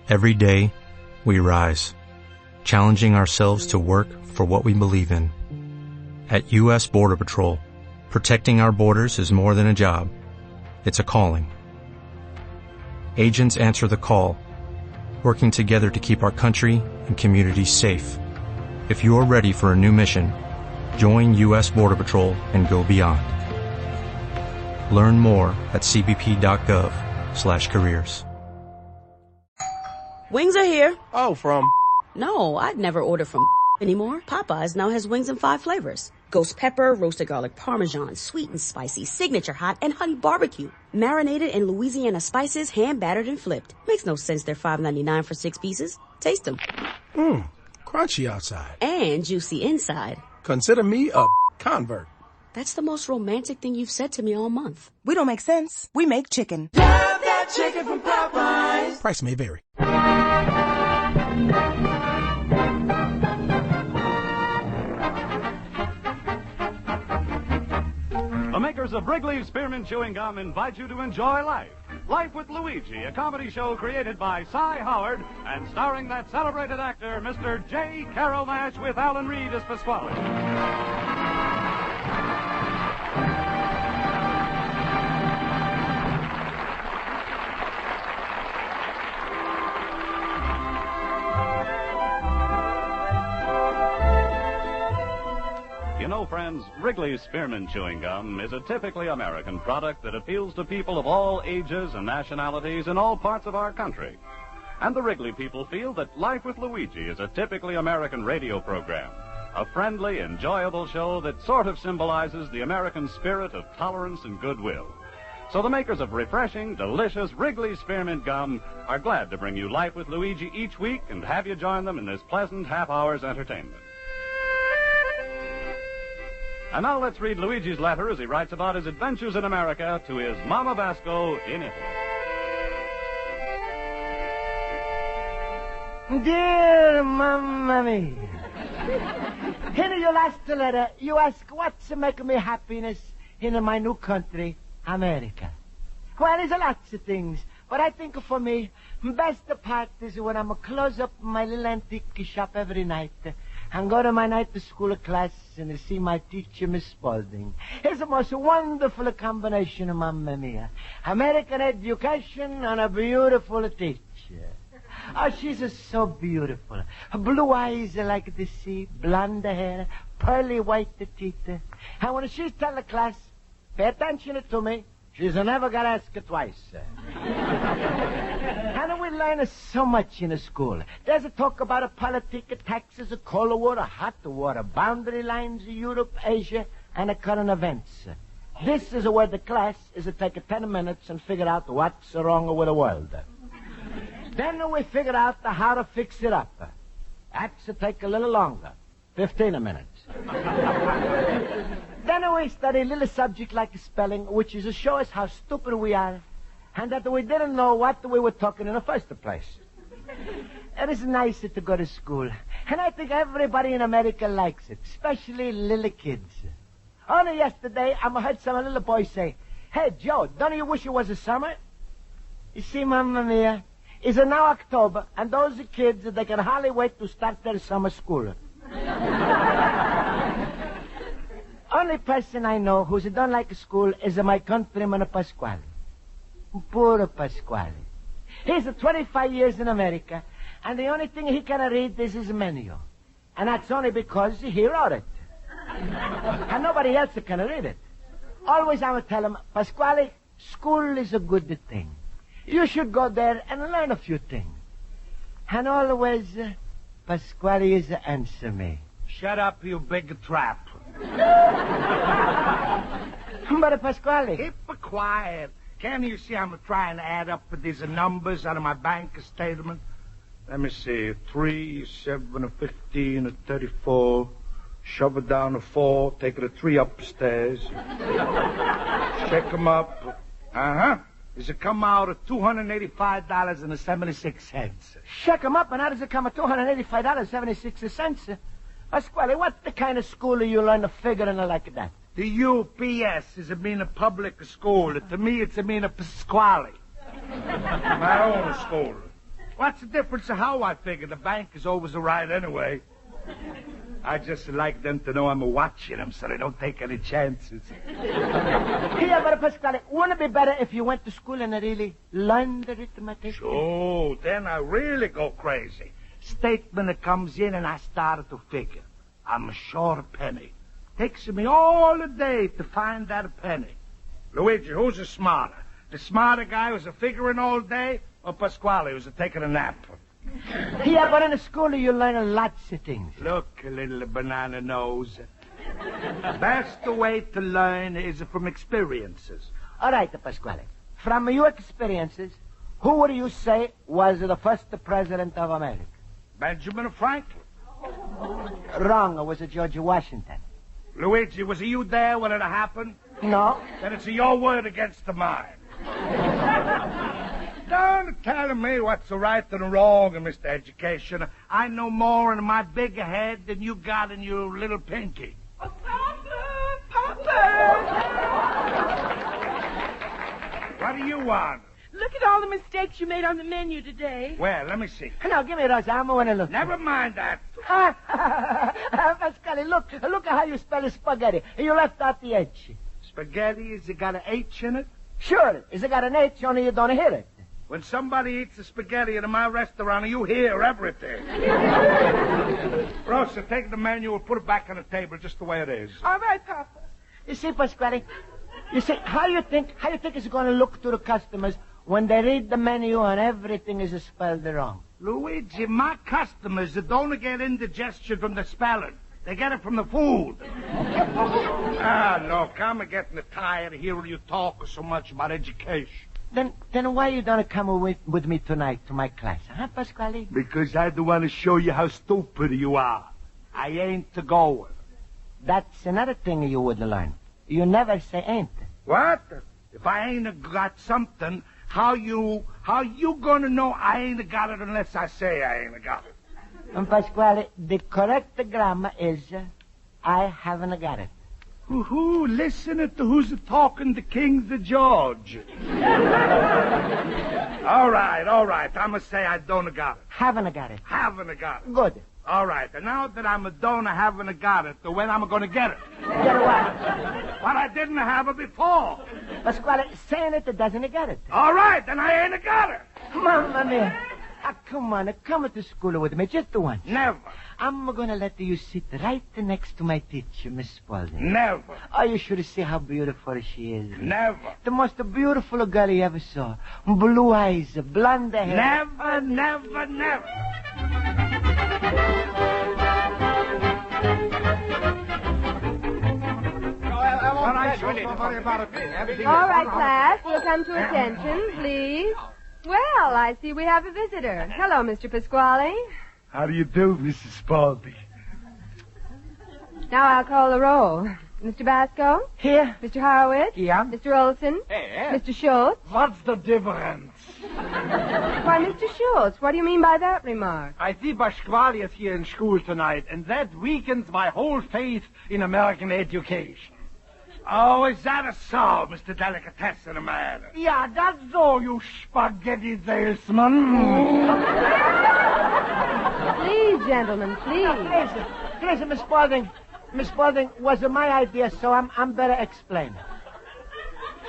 Every day, we rise, challenging ourselves to work for what we believe in. At U.S. Border Patrol, protecting our borders is more than a job. It's a calling. Agents answer the call, working together to keep our country and communities safe. If you are ready for a new mission, join U.S. Border Patrol and go beyond. Learn more at cbp.gov/careers. Wings are here. Oh, from? No, I'd never order from anymore. Popeyes now has wings in 5 flavors. Ghost pepper, roasted garlic parmesan, sweet and spicy, signature hot, and honey barbecue. Marinated in Louisiana spices, hand battered and flipped. Makes no sense they're $5.99 for 6 pieces. Taste them. Crunchy outside. And juicy inside. Consider me a convert. That's the most romantic thing you've said to me all month. We don't make sense. We make chicken. Love that chicken from Popeyes. Price may vary. The makers of Wrigley's Spearmint Chewing Gum invite you to enjoy life. Life with Luigi, a comedy show created by Cy Howard and starring that celebrated actor, Mr. J. Carroll Nash, with Alan Reed as Pasquale. You know, friends, Wrigley's Spearmint Chewing Gum is a typically American product that appeals to people of all ages and nationalities in all parts of our country. And the Wrigley people feel that Life with Luigi is a typically American radio program, a friendly, enjoyable show that sort of symbolizes the American spirit of tolerance and goodwill. So the makers of refreshing, delicious Wrigley's Spearmint Gum are glad to bring you Life with Luigi each week and have you join them in this pleasant half-hour's entertainment. And now let's read Luigi's letter as he writes about his adventures in America to his Mama Basco in Italy. Dear Mamma Mia, in your last letter, you ask what's making me happiness in my new country, America. Well, there's a lots of things, but I think for me, best part is when I'm close up my little antique shop every night and go to my night school class and see my teacher, Miss Spaulding. It's the most wonderful combination, Mamma Mia. American education and a beautiful teacher. Oh, she's so beautiful. Her blue eyes are like the sea, blonde hair, pearly white teeth. And when she's telling the class, pay attention to me, she's never got to ask it twice. And we learn so much in the school. There's a talk about a politics, taxes, a cold water, hot water, boundary lines, Europe, Asia, and the current events. This is where the class is to take 10 minutes and figure out what's wrong with the world. Then we figure out how to fix it up. That's to take a little longer, 15 minutes. Then we study a little subject like spelling, which is to show us how stupid we are and that we didn't know what we were talking in the first place. It is nice to go to school, and I think everybody in America likes it, especially little kids. Only yesterday, I heard some little boy say, "Hey, Joe, don't you wish it was a summer?" You see, Mamma Mia, it's now October, and those kids, they can hardly wait to start their summer school. Only person I know who don't like school is my countryman Pasquale. Poor Pasquale. He's 25 years in America, and the only thing he can read is his menu. And that's only because he wrote it. And nobody else can read it. Always I would tell him, Pasquale, school is a good thing. You should go there and learn a few things. And always, Pasquale is answer me. Shut up, you big trap. But Pasquale. Keep quiet. Can't you see I'm trying to add up these numbers out of my bank statement? Let me see. 3, 7, 15, 34. Shove it down to 4. Take it to 3 upstairs. Check them up. Uh-huh. Does it come out at $285.76? Check them up, and how does it come at $285.76? Pasquale, what the kind of school do you learn to figure in like that? The UPS is a mean a public school. To me, it's a mean a Pasquale. My own school. What's the difference of how I figure? The bank is always right anyway. I just like them to know I'm watching them so they don't take any chances. Here, but Pasquale, wouldn't it be better if you went to school and really learned the arithmetic? Sure, then I really go crazy. Statement that comes in and I started to figure. I'm short a penny. Takes me all the day to find that penny. Luigi, who's the smarter? The smarter guy who's a figuring all day, or Pasquale who's a taking a nap? Yeah, but in the school you learn lots of things. Look, little banana nose. Best way to learn is from experiences. All right, Pasquale. From your experiences, who would you say was the first president of America? Benjamin Franklin. Wrong. It was George Washington. Luigi, was you there when it happened? No. Then it's your word against the mine. Don't tell me what's right and wrong, Mr. Education. I know more in my big head than you got in your little pinky. Oh, Papa! What do you want? Look at all the mistakes you made on the menu today. Well, let me see. Now, give me Rosa. I'm going to look. Never mind that. Pasquale, look at how you spell spaghetti. You left out the H. Spaghetti, has it got an H in it? Sure. Is it got an H, only you don't hear it. When somebody eats a spaghetti in my restaurant, you hear everything. Rosa, take the menu and put it back on the table just the way it is. All right, Papa. You see, Pasquale, how you think it's going to look to the customers when they read the menu and everything is spelled wrong? Luigi, my customers don't get indigestion from the spelling. They get it from the food. Look, I'm getting tired of hearing you talk so much about education. Then why you don't come with me tonight to my class, huh, Pasquale? Because I don't want to show you how stupid you are. I ain't going. That's another thing you would learn. You never say ain't. What? If I ain't got something, how you gonna know I ain't got it unless I say I ain't got it? And Pasquale, the correct grammar is, I haven't got it. Who listening to who's talking to King George? All right. I'ma say I don't got it. Haven't got it. Haven't got it. Good. All right, and now that I'm a donor haven't got it, then when I'm gonna get it? Get it what? But I didn't have it before. Pasquale, saying it doesn't get it. All right, then I ain't got it. Mamma mia. Come on, come to school with me, just once. Never. I'm gonna let you sit right next to my teacher, Miss Spaulding. Never. Oh, you should see how beautiful she is. Never. The most beautiful girl you ever saw. Blue eyes, blonde hair. Never. All right, class, we'll come to attention, please. Well, I see we have a visitor. Hello, Mr. Pasquale. How do you do, Mrs. Spaulding? Now I'll call the roll. Mr. Basco? Here. Mr. Horowitz? Yeah. Mr. Olson? Hey. Mr. Schultz? What's the difference? Why, Mr. Schultz, what do you mean by that remark? I see Pasquale is here in school tonight, and that weakens my whole faith in American education. Oh, is that so, Mr. Delicatessen man? Yeah, that's so, you spaghetti salesman. Please, gentlemen, please. Please, Miss Spaulding. Miss Spaulding, was my idea, so I'm better explain.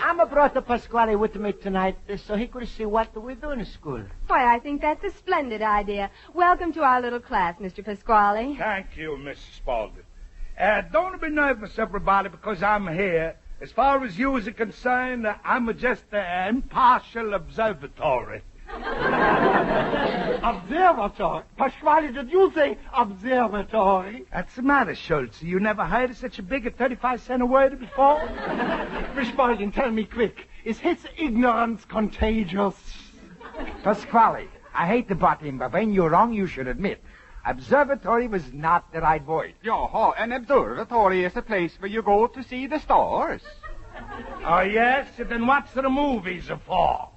I'm brought to Pasquale with me tonight so he could see what we do in school. Why, I think that's a splendid idea. Welcome to our little class, Mr. Pasquale. Thank you, Mrs. Spaulding. Don't be nervous, everybody, because I'm here. As far as you is concerned, I'm just an impartial observatory. Observatory? Pasquale, did you say observatory? What's the matter, Schultz? You never heard of such a big 35-cent word before? Miss Spaulding, tell me quick. Is his ignorance contagious? Pasquale, I hate to butt in, but when you're wrong, you should admit. Observatory was not the right word. Jaha, an observatory is a place where you go to see the stars. Oh, yes? Then what's the movies for?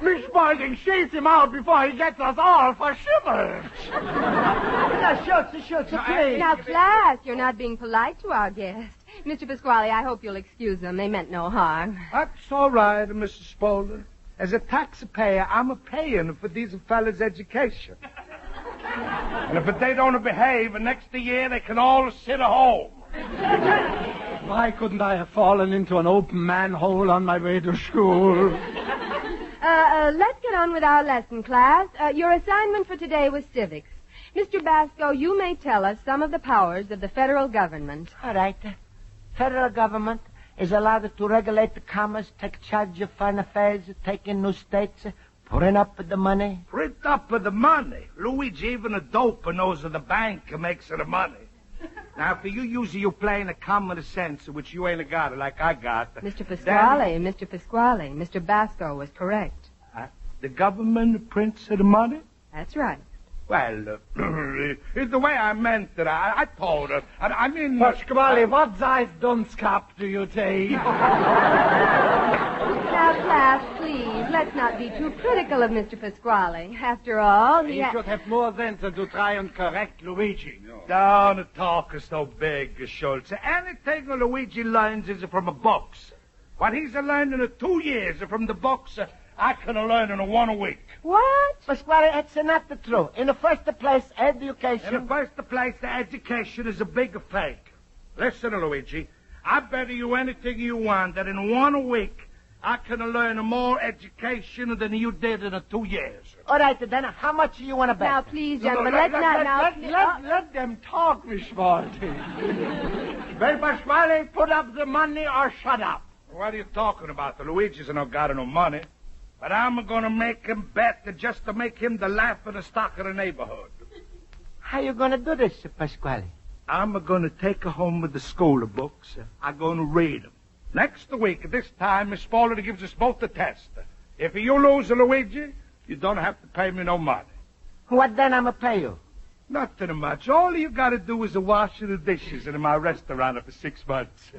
Miss Spaulding, chase him out before he gets us all for shivers. Now, Schultz, please. Now, class, you're not being polite to our guest. Mr. Pasquale, I hope you'll excuse them. They meant no harm. That's all right, Mrs. Spaulding. As a taxpayer, I'm paying for these fellas' education. And if they don't behave, next year they can all sit at home. Why couldn't I have fallen into an open manhole on my way to school? Let's get on with our lesson, class. Your assignment for today was civics. Mr. Basco, you may tell us some of the powers of the federal government. All right. Federal government is allowed to regulate the commerce, take charge of foreign affairs, take in new states, print up the money. Print up the money? Luigi, even a doper knows that the bank makes the money. Now, for you usually you play in a common sense, which you ain't got like I got. Mr. Pasquale, Mr. Basco was correct. The government prints the money? That's right. Well, it's the way I meant it. I told her. I mean... Pasquale, what size dunce cap do you take? Now, class, please, let's not be too critical of Mr. Pasquale. After all, he should have more sense than to try and correct Luigi. Don't talk so big, Schultz. Anything Luigi learns is from a books. What he's learning in 2 years from the books, I can learn in 1 week. What? Pasquale, that's not the truth. In the first place, education. In the first place, the education is a big fake. Listen, Luigi, I bet you anything you want that in 1 week I can learn more education than you did in 2 years. All right, then, how much do you want to bet? Now, please, gentlemen, let's not now... Let them talk, Miss Balti. Well, Pasquale, put up the money or shut up. What are you talking about? Luigi's not got no money. But I'm going to make him bet just to make him the laugh of the stock of the neighborhood. How you going to do this, Pasquale? I'm going to take her home with the school books. I'm going to read them. Next week, at this time, Miss Spaulding gives us both the test. If you lose, Luigi, you don't have to pay me no money. What then I'm going to pay you? Nothing much. All you got to do is wash the dishes in my restaurant for 6 months.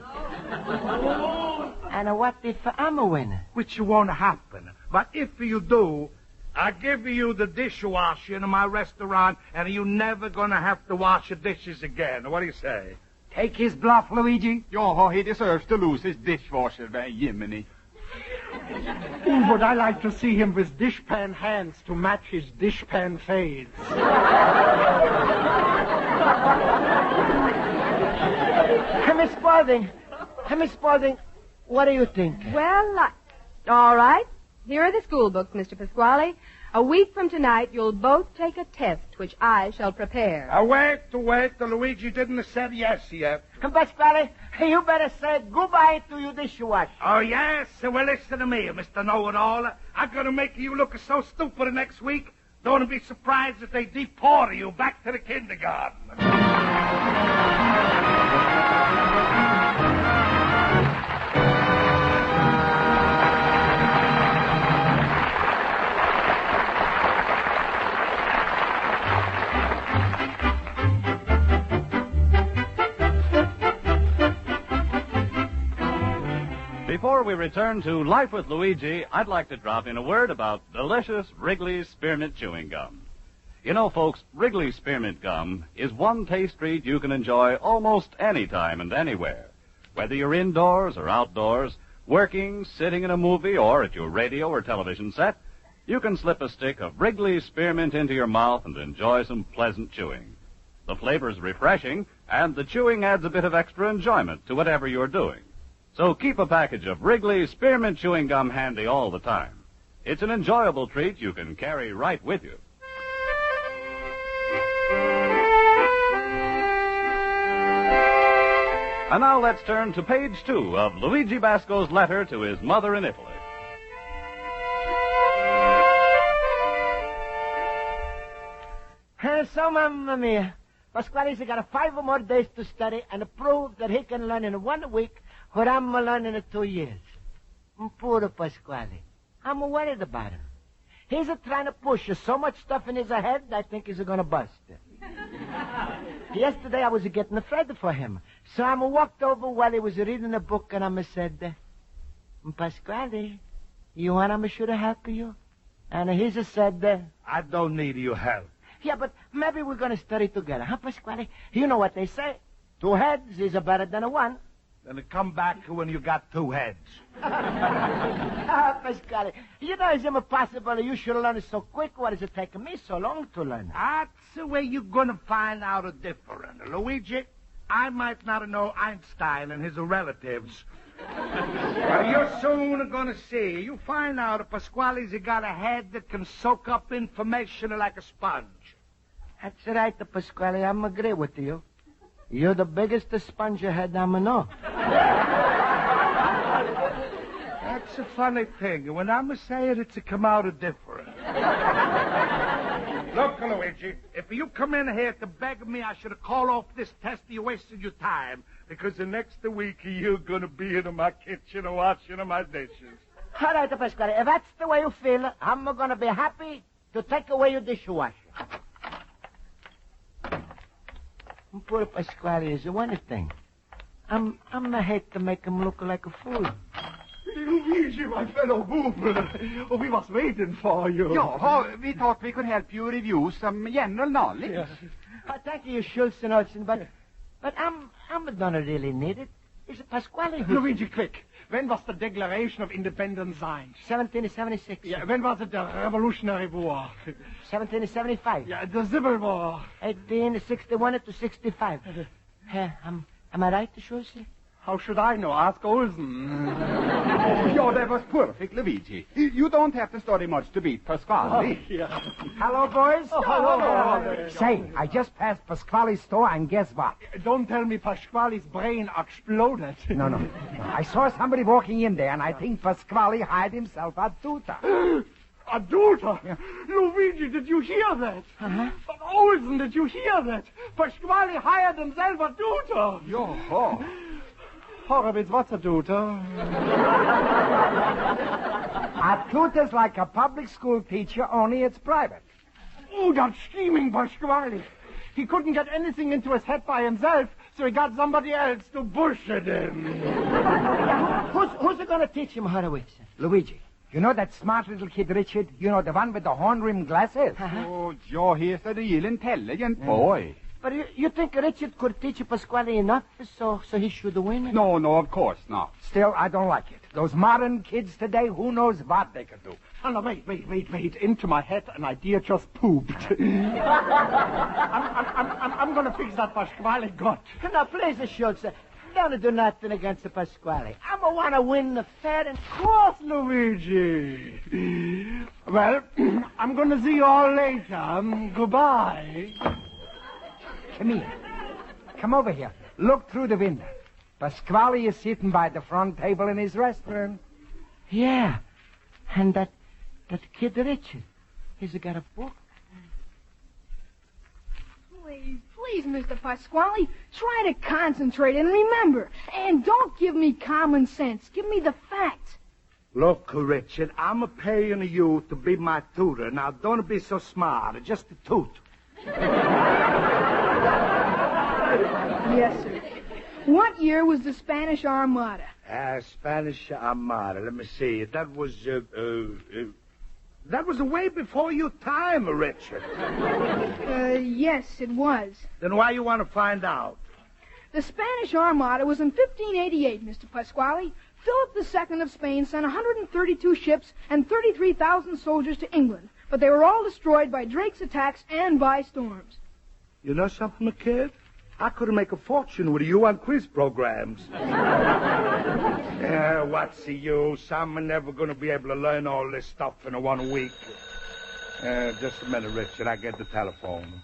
And what if I'm a winner? Which won't happen. But if you do, I give you the dishwasher in my restaurant, and you're never going to have to wash the dishes again. What do you say? Take his bluff, Luigi. He deserves to lose his dishwasher, by Jiminy. Would I like to see him with dishpan hands to match his dishpan fades. Miss Spaulding, what do you think? Well, all right. Here are the school books, Mr. Pasquale. A week from tonight, you'll both take a test, which I shall prepare. Wait. Luigi didn't say yes yet. Pasquale, you better say goodbye to your dishwasher. Oh, yes? Well, listen to me, Mr. Know-It-All. I'm going to make you look so stupid next week, don't be surprised if they deport you back to the kindergarten. Before we return to Life with Luigi, I'd like to drop in a word about delicious Wrigley's Spearmint Chewing Gum. You know, folks, Wrigley's Spearmint Gum is one taste treat you can enjoy almost any time and anywhere. Whether you're indoors or outdoors, working, sitting in a movie, or at your radio or television set, you can slip a stick of Wrigley's Spearmint into your mouth and enjoy some pleasant chewing. The flavor's refreshing, and the chewing adds a bit of extra enjoyment to whatever you're doing. So keep a package of Wrigley's Spearmint Chewing Gum handy all the time. It's an enjoyable treat you can carry right with you. And now let's turn to page 2 of Luigi Basco's letter to his mother in Italy. So, Mamma Mia, Pasquale's got 5 more days to study and prove that he can learn in 1 week what I'm learning in 2 years. Poor Pasquale. I'm worried about him. He's trying to push so much stuff in his head, I think he's going to bust. Yesterday I was getting afraid for him. So I walked over while he was reading a book, and I said, Pasquale, you want I should help you? And he just said, I don't need your help. Yeah, but maybe we're going to study together, huh, Pasquale? You know what they say. 2 heads is better than 1. Then come back when you got 2 heads. Pasquale, you know it's impossible. You should learn it so quick. What is it taking me so long to learn? That's the way you're gonna find out a difference. Luigi, I might not know Einstein and his relatives. But you're soon gonna see. You find out that Pasquale's got a head that can soak up information like a sponge. That's right, Pasquale. I'm agree with you. You're the biggest sponge head I know. That's a funny thing. When I'm say it, it's a come out of different. Look, Luigi, if you come in here to beg me, I should have called off this test. You wasted your time. Because the next week, you're going to be in my kitchen washing my dishes. All right, Pasquale. If that's the way you feel, I'm going to be happy to take away your dishwasher. Poor Pasquale is one thing. I'm I hate to make him look like a fool. Luigi, my fellow boomer. Oh, we was waiting for you. Yeah, we thought we could help you review some general knowledge. Yes. Thank you, Schultz and Olsen, but I'm don't really need it. It's Pasquale who... Luigi, quick. When was the Declaration of Independence signed? 1776. Yeah, when was it the Revolutionary War? 1775. Yeah, the Civil War. 1861 to 65. Am I right, Schultz? How should I know? Ask Olsen. Yeah, that was perfect, Luigi. You don't have to study much to beat Pasquale. Oh, yeah. Hello, boys. Oh, hello. Say, I just passed Pasquale's store, and guess what? Don't tell me Pasquale's brain exploded. No. I saw somebody walking in there, and I think Pasquale hired himself a tutor. A tutor? Yeah. Luigi, did you hear that? Uh-huh. Olsen, did you hear that? Pasquale hired himself a tutor. Yo. Horowitz, what's a tutor? A tutor's like a public school teacher, only it's private. Oh, that scheming Pasquale. He couldn't get anything into his head by himself, so he got somebody else to bullshit him. Who's going to teach him, Horowitz? Luigi, you know that smart little kid, Richard? You know, the one with the horn-rimmed glasses? Uh-huh. Oh, Joe, he's a real intelligent boy. But you think Richard could teach Pasquale enough so he should win? No, of course not. Still, I don't like it. Those modern kids today, who knows what they could do. Oh, no, wait. Into my head, an idea just pooped. I'm going to fix that Pasquale gut. Now, please, Schultz, don't do nothing against the Pasquale. I want to win the fair and... Of course, Luigi. Well, I'm going to see you all later. Goodbye. Come here. Come over here. Look through the window. Pasquale is sitting by the front table in his restaurant. Yeah. And that kid Richard, he's got a book. Please, Mr. Pasquale, try to concentrate and remember. And don't give me common sense. Give me the facts. Look, Richard, I'm paying you to be my tutor. Now, don't be so smart. Just a toot. Yes, sir. What year was the Spanish Armada? Spanish Armada. Let me see. That was way before your time, Richard. Yes, it was. Then why you want to find out? The Spanish Armada was in 1588, Mr. Pasquale. Philip II of Spain sent 132 ships and 33,000 soldiers to England, but they were all destroyed by Drake's attacks and by storms. You know something, kid? I could make a fortune with you on quiz programs. What's the use? I'm never going to be able to learn all this stuff in 1 week. Just a minute, Richard. I get the telephone.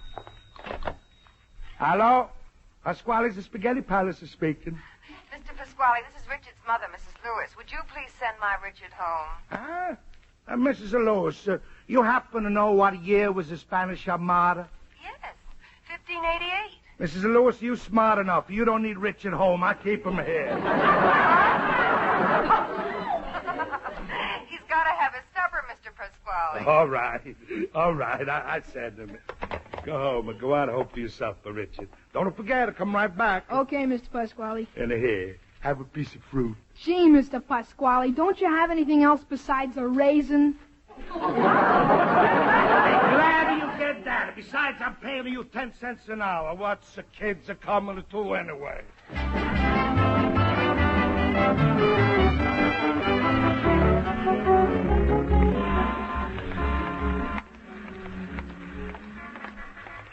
Hello? Pasquale's the Spaghetti Palace is speaking. Mr. Pasquale, this is Richard's mother, Mrs. Lewis. Would you please send my Richard home? Mrs. Lewis, you happen to know what year was the Spanish Armada? Yes, 1588. Mrs. Lewis, you smart enough. You don't need Richard home. I keep him here. He's got to have his supper, Mr. Pasquale. All right. I send him. Go home and go out and hope for yourself, Richard. Don't forget to come right back. Okay, Mr. Pasquale. And here, have a piece of fruit. Gee, Mr. Pasquale, don't you have anything else besides a raisin? Glad you get that. Besides, I'm paying you 10 cents an hour. What's the kids are coming to do anyway?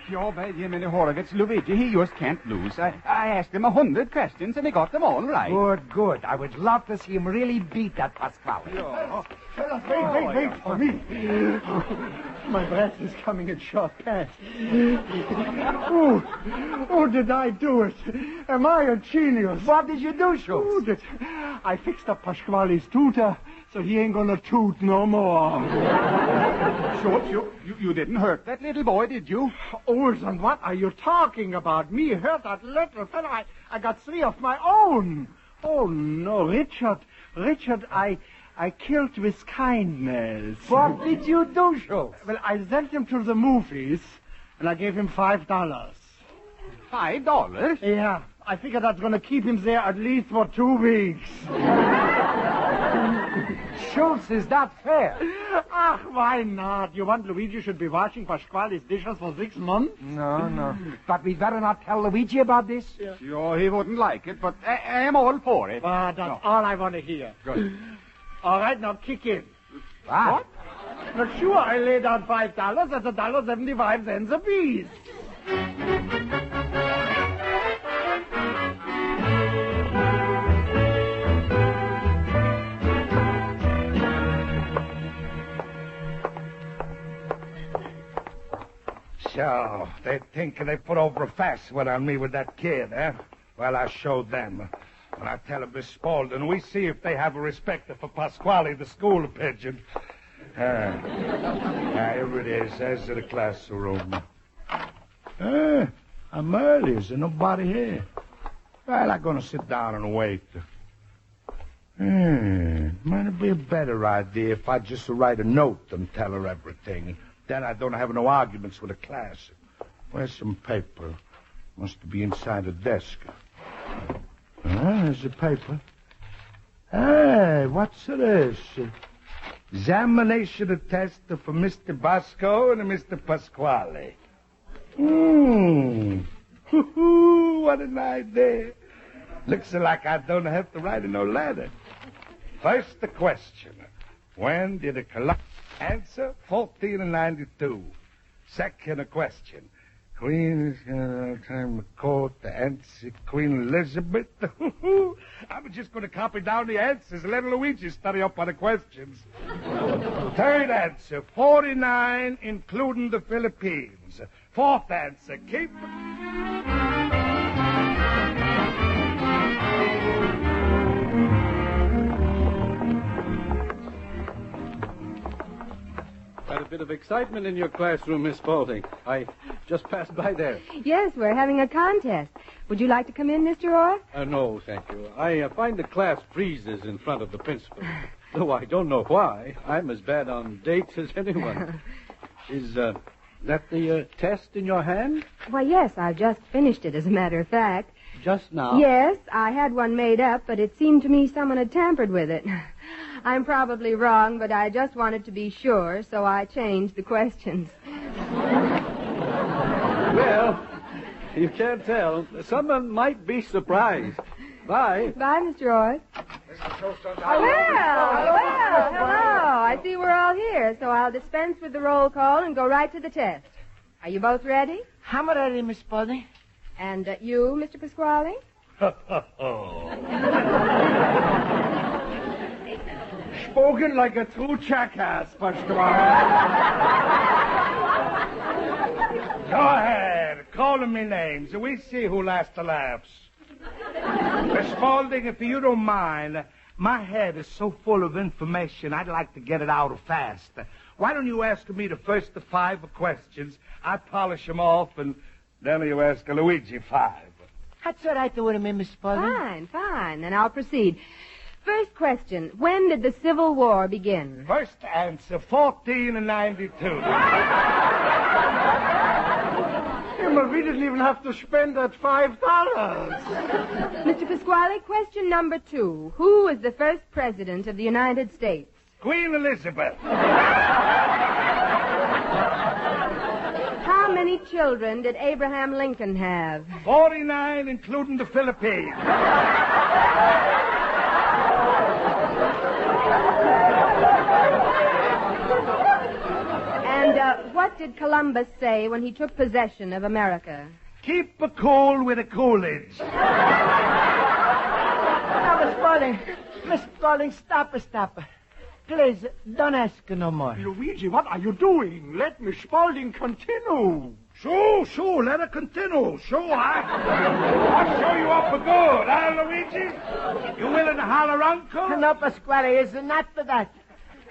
Ja, Benjamin Horowitz, Luigi, he just can't lose. I asked him 100 questions, and he got them all right. Good. I would love to see him really beat that Pasquale. Yeah. Wait for me. My breath is coming in short pants. Oh, did I do it? Am I a genius? What did you do, Schultz? I fixed up Pasquale's tutor, so he ain't gonna toot no more. Schultz, you didn't hurt that little boy, did you? Olson, what are you talking about? Me hurt that little fella? I got 3 of my own. Oh, no, Richard, I killed with kindness. What did you do, Schultz? Well, I sent him to the movies, and I gave him $5. $5? Yeah, I figure that's going to keep him there at least for 2 weeks. Schultz, is that fair? Why not? You want Luigi should be washing Pasquale's dishes for 6 months? No. But we'd better not tell Luigi about this? Yeah. Sure, he wouldn't like it, but I am all for it. That's all I want to hear. Good. All right, now kick in. What? Now, sure, I laid out $5. That's $1.75 a piece. So, they think they put over a fast one on me with that kid, eh? Well, I showed them. When I tell them Miss Spaulding, we see if they have a respect for Pasquale, the school pigeon. Here it is. There's the classroom. I'm early. Is there nobody here? Well, I'm going to sit down and wait. Might be a better idea if I just write a note and tell her everything. Then I don't have no arguments with the class. Where's some paper? Must be inside the desk. There's the paper. Hey, what's this? Examination of test for Mr. Basco and Mr. Pasquale. What an idea. Looks like I don't have to write no letter. First the question. When did the collapse? Answer, 1492. Second question. Queen time of court, the answer, Queen Elizabeth. I'm just going to copy down the answers and let Luigi study up on the questions. Third answer, 49, including the Philippines. Fourth answer, keep... Quite a bit of excitement in your classroom, Miss Spaulding. I just passed by there. Yes, we're having a contest. Would you like to come in, Mr. Orr? No, thank you. I find the class freezes in front of the principal. Though I don't know why. I'm as bad on dates as anyone. Is that the test in your hand? Why, yes, I've just finished it, as a matter of fact. Just now? Yes, I had one made up, but it seemed to me someone had tampered with it. I'm probably wrong, but I just wanted to be sure, so I changed the questions. Well, you can't tell. Someone might be surprised. Bye. Bye, Mr. Orr. Well, hello. I see we're all here, so I'll dispense with the roll call and go right to the test. Are you both ready? I'm ready, Miss Spaulding. And you, Mr. Pasquale? Spoken like a true jackass, Pasquale. Go ahead. Call them me names, and we see who lasts the laughs. Miss Spaulding, if you don't mind, my head is so full of information, I'd like to get it out fast. Why don't you ask me the first 5 questions? I polish them off, and then you ask Luigi 5. That's all right with me, Miss Spaulding. Fine. Then I'll proceed. First question. When did the Civil War begin? First answer, 1492. But we didn't even have to spend that $5. Mr. Pasquale, question number 2. Who was the first president of the United States? Queen Elizabeth. How many children did Abraham Lincoln have? 49, including the Philippines. what did Columbus say when he took possession of America? Keep a cool with a Coolidge. Now, Miss Spaulding, stop. Please, don't ask no more. Luigi, what are you doing? Let Miss Spaulding continue. Sure, let her continue. Sure, I'll show you up for good, huh, Luigi? You willing to holler, Uncle? No, Pasquale, it's not for that.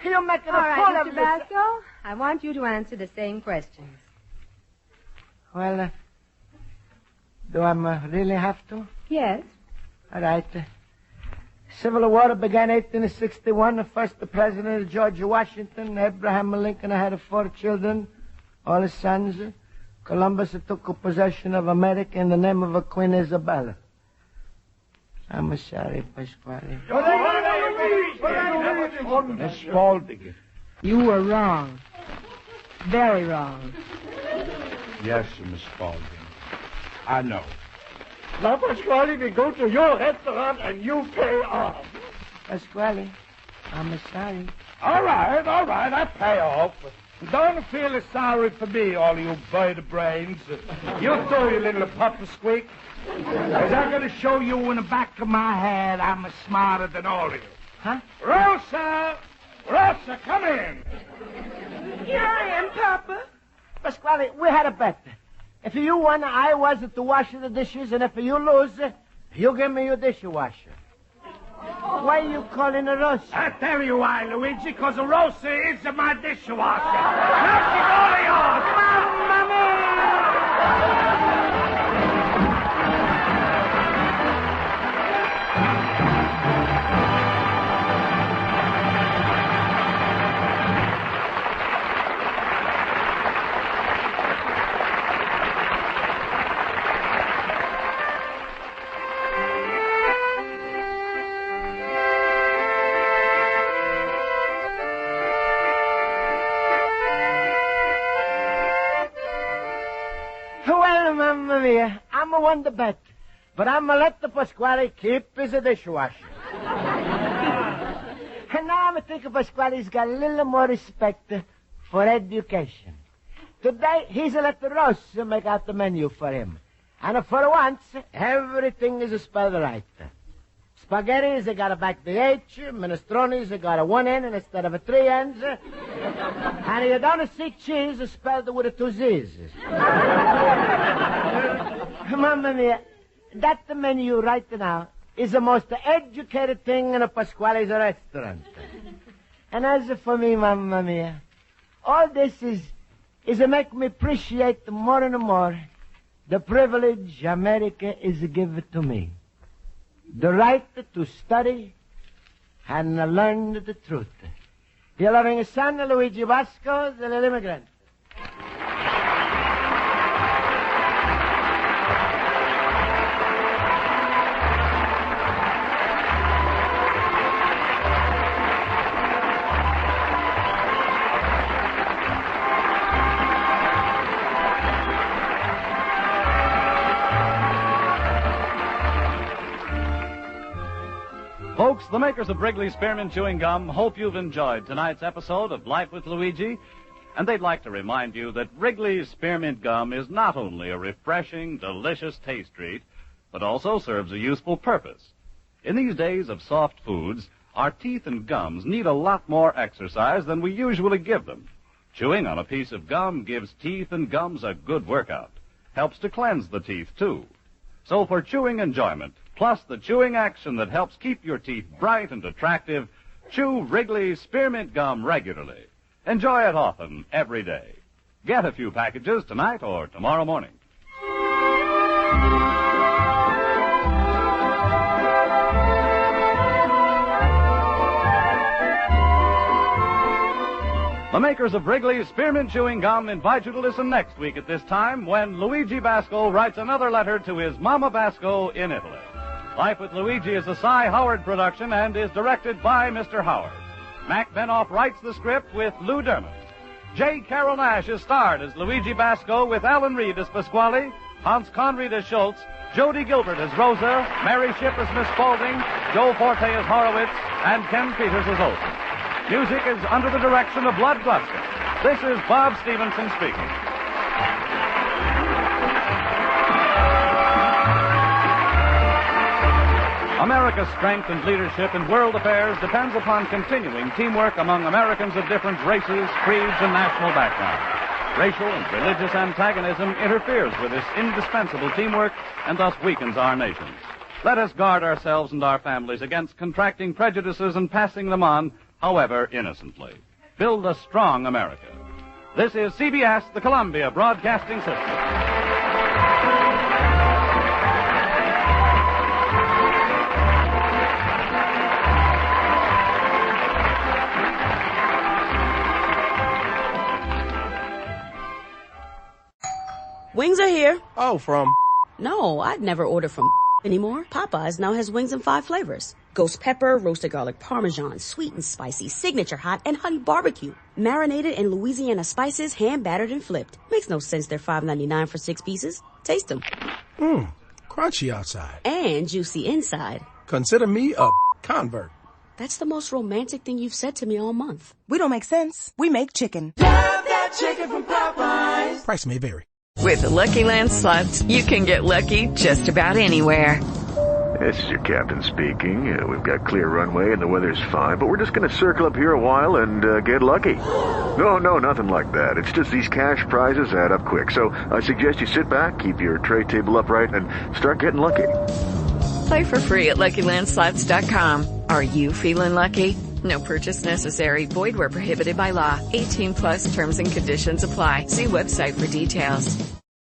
You're making a All fool right, of Mr. Basco, I want you to answer the same questions. Well, do I really have to? Yes. All right. Civil War began 1861. The first president, George Washington. Abraham Lincoln had 4 children, all his sons. Columbus took possession of America in the name of Queen Isabella. I'm sorry, Pasquale. Miss Spaulding. You were wrong. Very wrong. Yes, Miss Spaulding. I know. Now, Pasquale, we go to your restaurant and you pay off. Pasquale, I'm sorry. All right, I pay off. Don't feel sorry for me, all you bird brains. You too, you little puppersqueak. Because I'm going to show you in the back of my head I'm smarter than all of you. Huh? Rosa, come in. Here I am, Papa. Pasquale, we had a bet. If you won, I was to wash the dishes, and if you lose, you give me your dishwasher. Why are you calling her Rosa? I tell you why, Luigi, because Rosa is my dishwasher. Now she's all of yours. Mamma mia! Well, Mamma Mia, I'm won the bet. But I'm going to let the Pasquale keep his dishwasher. And now I'm thinking Pasquale's got a little more respect for education. Today, he's let Rosa make out the menu for him. And for once, everything is spelled right. Spaghetti, they got a back the H. Minestrone, they got a 1 N instead of 3 N's. And you don't see cheese spelled with 2 Z's. Mamma mia, that menu right now is the most educated thing in a Pasquale's restaurant. And as for me, Mamma mia, all this is to make me appreciate more and more the privilege America is given to me. The right to study and learn the truth. Your loving son, Luigi Basco, the little immigrant. Folks, the makers of Wrigley Spearmint Chewing Gum hope you've enjoyed tonight's episode of Life with Luigi, and they'd like to remind you that Wrigley's Spearmint Gum is not only a refreshing, delicious taste treat, but also serves a useful purpose. In these days of soft foods, our teeth and gums need a lot more exercise than we usually give them. Chewing on a piece of gum gives teeth and gums a good workout. Helps to cleanse the teeth, too. So for chewing enjoyment, plus the chewing action that helps keep your teeth bright and attractive, chew Wrigley's Spearmint Gum regularly. Enjoy it often, every day. Get a few packages tonight or tomorrow morning. The makers of Wrigley's Spearmint Chewing Gum invite you to listen next week at this time when Luigi Basco writes another letter to his Mama Basco in Italy. Life with Luigi is a Cy Howard production and is directed by Mr. Howard. Mac Benoff writes the script with Lou Dermott. J. Carroll Nash is starred as Luigi Basco with Alan Reed as Pasquale, Hans Conried as Schultz, Jody Gilbert as Rosa, Mary Shipp as Miss Spaulding, Joe Forte as Horowitz, and Ken Peters as Olson. Music is under the direction of Lud Glusker. This is Bob Stevenson speaking. America's strength and leadership in world affairs depends upon continuing teamwork among Americans of different races, creeds, and national backgrounds. Racial and religious antagonism interferes with this indispensable teamwork and thus weakens our nations. Let us guard ourselves and our families against contracting prejudices and passing them on, however innocently. Build a strong America. This is CBS, the Columbia Broadcasting System. Wings are here. Oh, from? No, I'd never order from anymore. Popeyes now has wings in 5 flavors. Ghost pepper, roasted garlic parmesan, sweet and spicy, signature hot, and honey barbecue. Marinated in Louisiana spices, hand battered and flipped. Makes no sense they're $5.99 for 6 pieces. Taste them. Crunchy outside. And juicy inside. Consider me a convert. That's the most romantic thing you've said to me all month. We don't make sense. We make chicken. Love that chicken from Popeyes. Price may vary. With the Lucky Land Slots, you can get lucky just about anywhere. This is your captain speaking. We've got clear runway and the weather's fine, but we're just going to circle up here a while and get lucky. No, nothing like that. It's just these cash prizes add up quick. So I suggest you sit back, keep your tray table upright, and start getting lucky. Play for free at LuckyLandSlots.com. Are you feeling lucky? No purchase necessary. Void where prohibited by law. 18+ terms and conditions apply. See website for details.